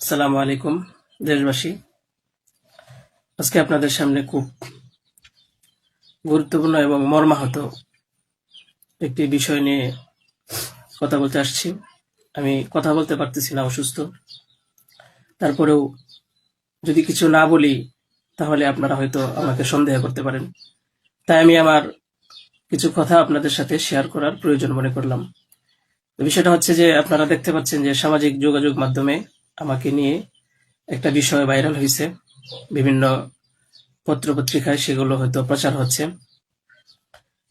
আসসালামু আলাইকুম দেশবাসী। আজকে আপনাদের সামনে খুব গুরুত্বপূর্ণ এবং মর্মাহত একটি বিষয় নিয়ে কথা বলতে আসছি। আমি কথা বলতে পারতেছি না, অসুস্থ। তারপরেও যদি কিছু না বলি তাহলে আপনারা হয়তো আমাকে সন্দেহ করতে পারেন। তাই আমি আমার কিছু কথা আপনাদের সাথে শেয়ার করার প্রয়োজন মনে করলাম। তো বিষয়টা হচ্ছে যে আপনারা দেখতে পাচ্ছেন যে সামাজিক যোগাযোগ মাধ্যমে আমাকে নিয়ে একটা বিষয় ভাইরাল হয়েছে, বিভিন্ন পত্র-পত্রিকায় সেগুলো হয়তো প্রচার হচ্ছে।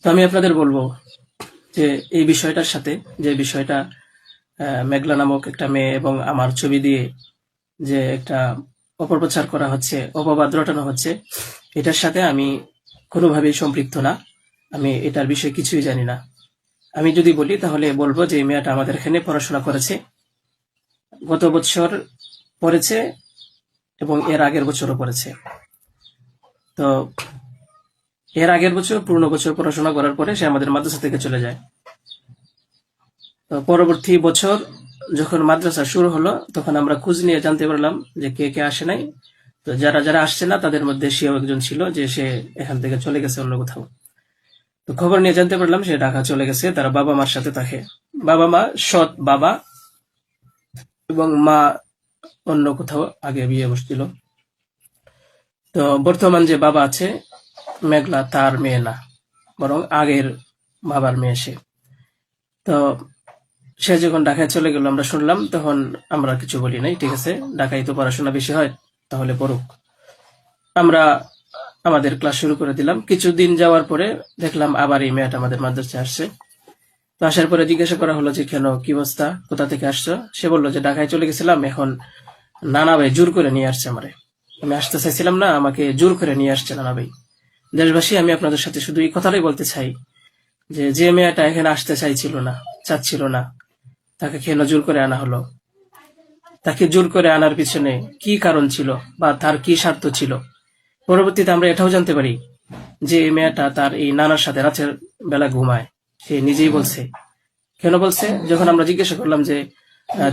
তো আমি আপনাদের বলবো যে এই বিষয়টার সাথে, যে বিষয়টা মেঘলা নামক একটা মেয়ে এবং আমার ছবি দিয়ে যে একটা অপপ্রচার করা হচ্ছে, অপবাদ রটানো হচ্ছে, এটার সাথে আমি কোনোভাবেই সম্পৃক্ত না। আমি এটার বিষয়ে কিছুই জানি না। আমি যদি বলি তাহলে বলবো যে এই মেয়েটা আমাদের এখানে পড়াশোনা করেছে, গত বছর পড়েছে এবং এর আগের বছরও পড়েছে। তো এর আগের বছর পূর্ণ বছর পড়াশোনা করার পরে সে আমাদের মাদ্রাসা থেকে চলে যায়। তো পরবর্তী বছর যখন মাদ্রাসা শুরু হলো তখন আমরা খোঁজ নিয়ে জানতে পারলাম যে কে কে আসে নাই। তো যারা যারা আসছে না তাদের মধ্যে সেও একজন ছিল, যে সে এখান থেকে চলে গেছে অন্য কোথাও। তো খবর নিয়ে জানতে পারলাম সে ঢাকা চলে গেছে, তারা বাবা মার সাথে থাকে। বাবা মা সৎ বাবা, এবং মা অন্য কোথাও আগে বিয়ে বসছিল। তো বর্তমান যে বাবা আছে মেঘলা, তার মেয়ে না, বরং আগের বাবার মেয়ে সে। তো সে যখন ঢাকায় চলে গেল আমরা শুনলাম, তখন আমরা কিছু বলি নাই, ঠিক আছে, ঢাকায় তো পড়াশোনা বেশি হয়, তাহলে পড়ুক। আমরা আমাদের ক্লাস শুরু করে দিলাম। কিছুদিন যাওয়ার পরে দেখলাম আবার এই মেয়েটা আমাদের মাদ্রাসায় আসছে। তো আসার পরে জিজ্ঞাসা করা হলো যে কেন, কি অবস্থা, কোথা থেকে আসছো? সে বললো যে ঢাকায় চলে গেছিলাম, এখন নানা ভাই জোর করে নিয়ে আসছে আমারে। আমি আসতে চাইছিলাম না, আমাকে জোর করে নিয়ে আসছে নানা ভাই। দেশবাসী, আমি আপনাদের সাথে শুধু এই কথাটাই বলতে চাই যে যে মেয়েটা এখানে আসতে চাইছিল না, চাচ্ছিল না, তাকে কেন জোর করে আনা হলো? তাকে জোর করে আনার পিছনে কি কারণ ছিল বা তার কি স্বার্থ ছিল? পরবর্তীতে আমরা এটাও জানতে পারি যে এই মেয়েটা তার এই নানার সাথে রাতের বেলা ঘুমায়। সে নিজেই বলছে। কেন বলছে? যখন আমরা জিজ্ঞাসা করলাম যে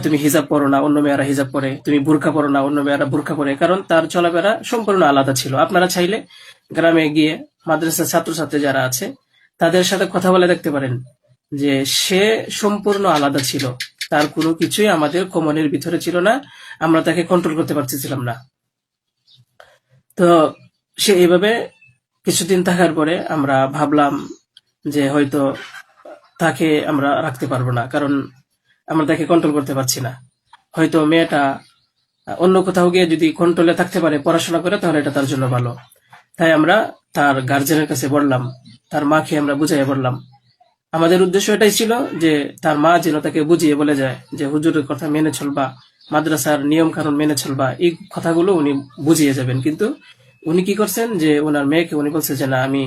তুমি হিজাব পরো না, অন্য মেয়েরা হিজাব পরে, তুমি বুরকা পরো না, অন্য মেয়েরা বুরকা পরে, কারণ তার চলাফেরা সম্পূর্ণ আলাদা ছিল। আপনারা চাইলে গ্রামে গিয়ে মাদ্রাসার ছাত্রছাত্রী যারা আছে তাদের সাথে কথা বলে দেখতে পারেন যে সে সম্পূর্ণ আলাদা ছিল। তার কোনো কিছুই আমাদের কমনের ভিতরে ছিল না, আমরা তাকে কন্ট্রোল করতে পারতেছিলাম না। তো সে এইভাবে কিছুদিন থাকার পরে আমরা ভাবলাম যে হয়তো তাকে আমরা রাখতে পারবো না, কারণ আমরা তাকে কন্ট্রোল করতে পারছি না। হয়তো মেয়েটা অন্য কোথাও গিয়ে যদি কন্ট্রোলে থাকতে পারে, পড়াশোনা করে, তাহলে এটা তার জন্য ভালো। তাই আমরা তার গার্জেনের কাছে বললাম, তার মাকে আমরা বুঝাইয়া বললাম। আমাদের উদ্দেশ্য এটাই ছিল যে তার মা যেন তাকে বুঝিয়ে বলে যায় যে হুজুরের কথা মেনে চলবা, মাদ্রাসার নিয়ম কানুন মেনে চলবা, এই কথাগুলো উনি বুঝিয়ে যাবেন। কিন্তু উনি কি করছেন যে ওনার মেয়েকে উনি বলছে যে না, আমি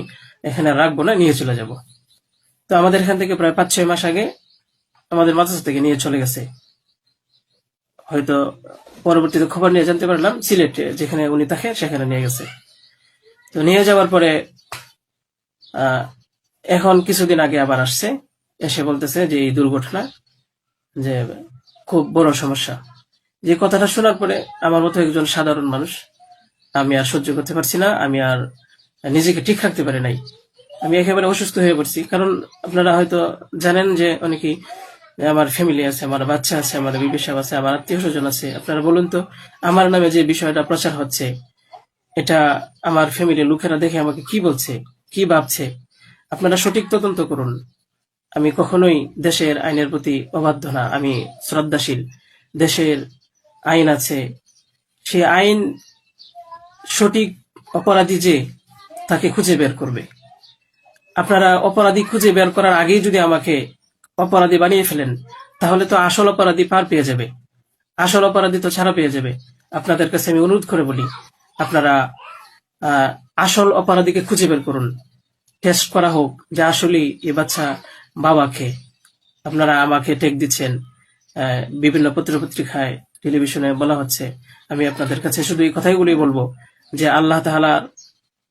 এখানে রাখবো না, নিয়ে চলে যাব। তো আমাদের এখান থেকে প্রায় 5-6 মাস আগে আমাদের মাদ্রাসা থেকে নিয়ে চলে গেছে। হয়তো পরবর্তীতে খবর নিয়ে জানতে পারলাম সিলেটে যেখানে উনি থাকে সেখানে নিয়ে গেছে। তো নিয়ে যাওয়ার পরে আহ এখন কিছুদিন আগে আবার আসছে, এসে বলতেছে যে এই দুর্ঘটনা, যে খুব বড় সমস্যা। যে কথাটা শোনার পরে আমার মতো একজন সাধারণ মানুষ, আমি আর সহ্য করতে পারছি না, আমি আর নিজেকে ঠিক রাখতে পারি নাই। আমি একেবারে অসুস্থ হয়ে পড়ছি। কারণ আপনারা হয়তো জানেন যে অনেকেই, আমার ফ্যামিলি আছে, আমার বাচ্চা আছে, আমার বিবি সাহেব আছে, আমার আত্মীয় স্বজন আছে। আপনারা বলুন তো, আমার নামে যে বিষয়টা প্রচার হচ্ছে, এটা আমার ফ্যামিলির লোকেরা দেখে আমাকে কি বলছে, কি ভাবছে? আপনারা সঠিক তদন্ত করুন। আমি কখনোই দেশের আইনের প্রতি অবাধ্য না, আমি শ্রদ্ধাশীল। দেশের আইন আছে, সে আইন সঠিক অপরাধী যে তাকে খুঁজে বের করবে। আপনারা অপরাধী খুঁজে বের করার আগেই যদি আমাকে অপরাধী বানিয়ে ফেলেন, তাহলে তো আসল অপরাধী পার পেয়ে যাবে, আসল অপরাধী তো ছাড়া পেয়ে যাবে। আপনাদের কাছে আমি অনুরোধ করে বলি, আপনারা আহ, আসল অপরাধীকে খুঁজে বের করুন। টেস্ট করা হোক যে আসলেই এ বাচ্চা বাবাকে। আপনারা আমাকে টেক দিচ্ছেন, বিভিন্ন পত্রপত্রিকায়, টেলিভিশনে বলা হচ্ছে। আমি আপনাদের কাছে শুধু এই কথাগুলোই বলবো যে আল্লাহ তাআলার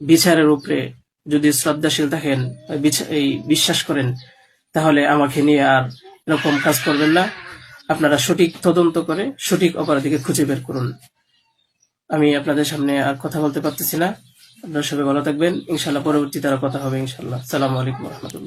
বিচারের উপরে যদি শ্রদ্ধাশীল থাকেন, এই বিশ্বাস করেন, তাহলে আমাকে নিয়ে আর এরকম কাজ করবেন না। আপনারা সঠিক তদন্ত করে সঠিক অপরাধীকে খুঁজে বের করুন। আমি আপনাদের সামনে আর কথা বলতে পারতেছি না। আপনারা সবাই ভালো থাকবেন, ইনশাল্লাহ পরবর্তীতে আরো কথা হবে ইনশাল্লাহ। আসসালামু আলাইকুম রহমতুল্লাহ।